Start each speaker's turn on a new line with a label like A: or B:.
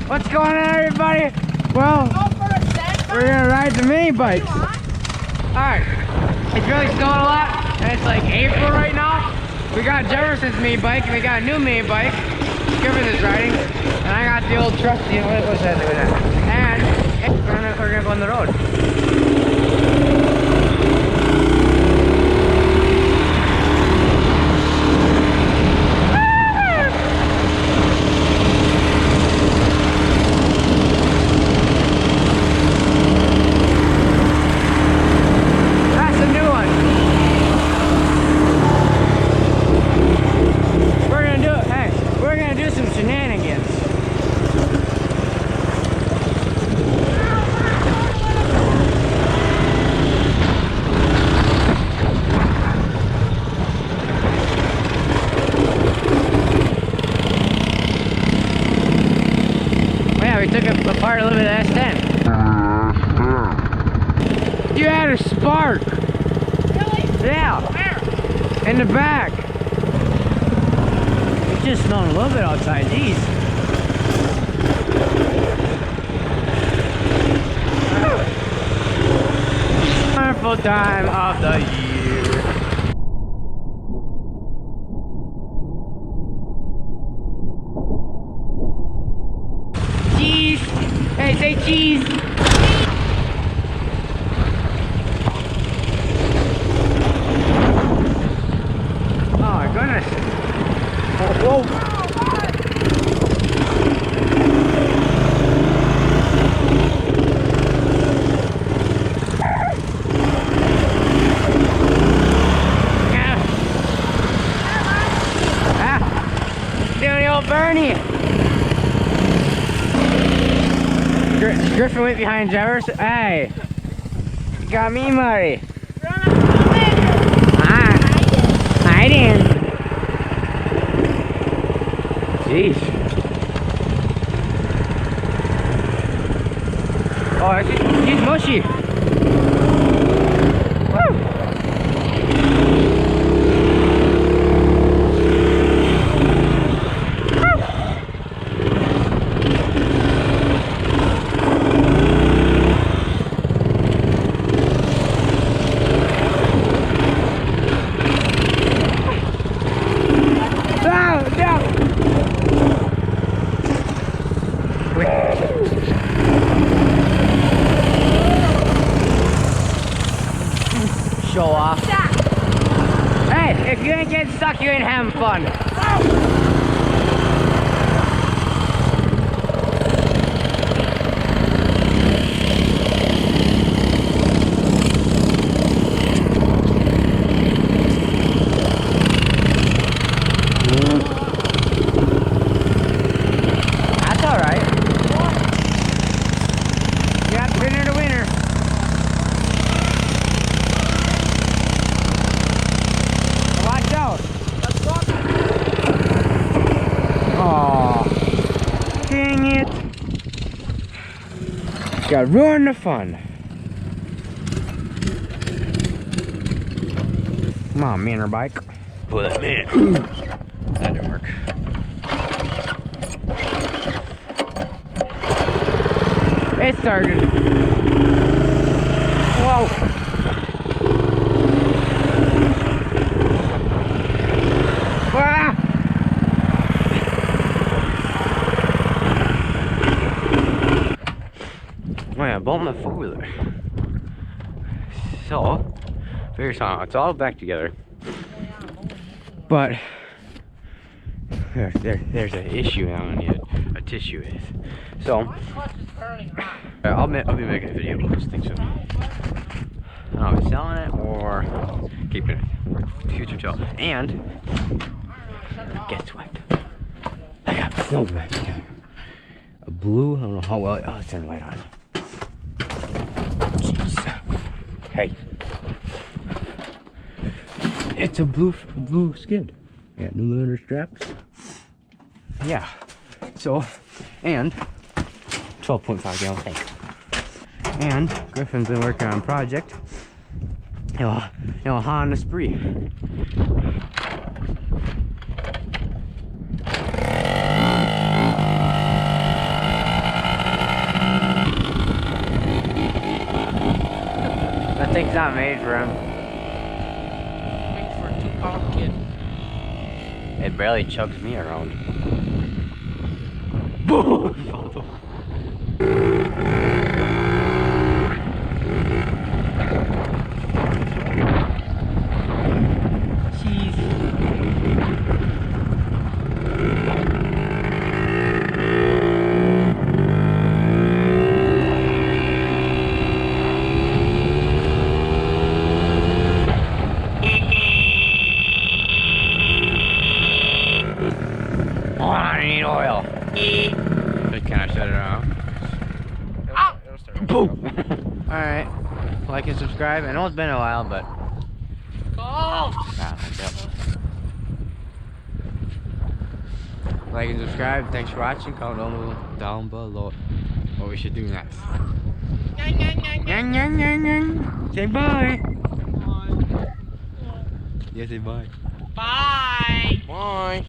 A: What's going on, everybody? Well, we're gonna ride the mini bikes. Alright, it's really snowing a lot, and it's like April right now. We got Jefferson's mini bike, and we got a new mini bike. Griffin is riding, and I got the old trusty, what was that doing that? And we're gonna go on the road. Apart a little bit of S10. You had a spark. Really? Yeah. Where? In the back. It's just snowing a little bit outside. Jeez. Wonderful time of the year. Hey, say cheese! Oh my goodness! Whoa! Doing the old Bernie! Griffin went behind Jefferson. Hey, you got me, Murray. I didn't. Jeez. Oh, he's mushy. Woo. Show off. Hey, if you ain't getting stuck, you ain't having fun. That's alright. Yeah, winner to winner. Aw, dang it. Got ruined the fun. Come on, manor bike. Pull that man. That didn't work. It started. Whoa. Oh yeah, bolt my four-wheeler. So, very strong. It's all back together. But there's an issue I need a tissue with. So I'll be making a video about this thing soon. I don't know if I'm selling it or keeping it for future tell. And guess what? I got snow back together. A blue, I don't know how well. Oh, it's turning light on. Jeez. Hey. It's a blue skid. Yeah, new leather straps. Yeah. So, and 12.5 gallon tank. And Griffin's been working on a project. You know, Honda Spree. thing's not made for him.
B: Made for a 2-pound kid.
A: It barely chugs me around. Boom! Oh, I need oil. Can I shut it off?
B: It'll start.
A: Boom! Alright. Like and subscribe. I know it's been a while, but.
B: Oh!
A: Yep. Like and subscribe. Thanks for watching. Comment down below what we should do next. Say bye. Yeah, say bye.
B: Bye. Bye.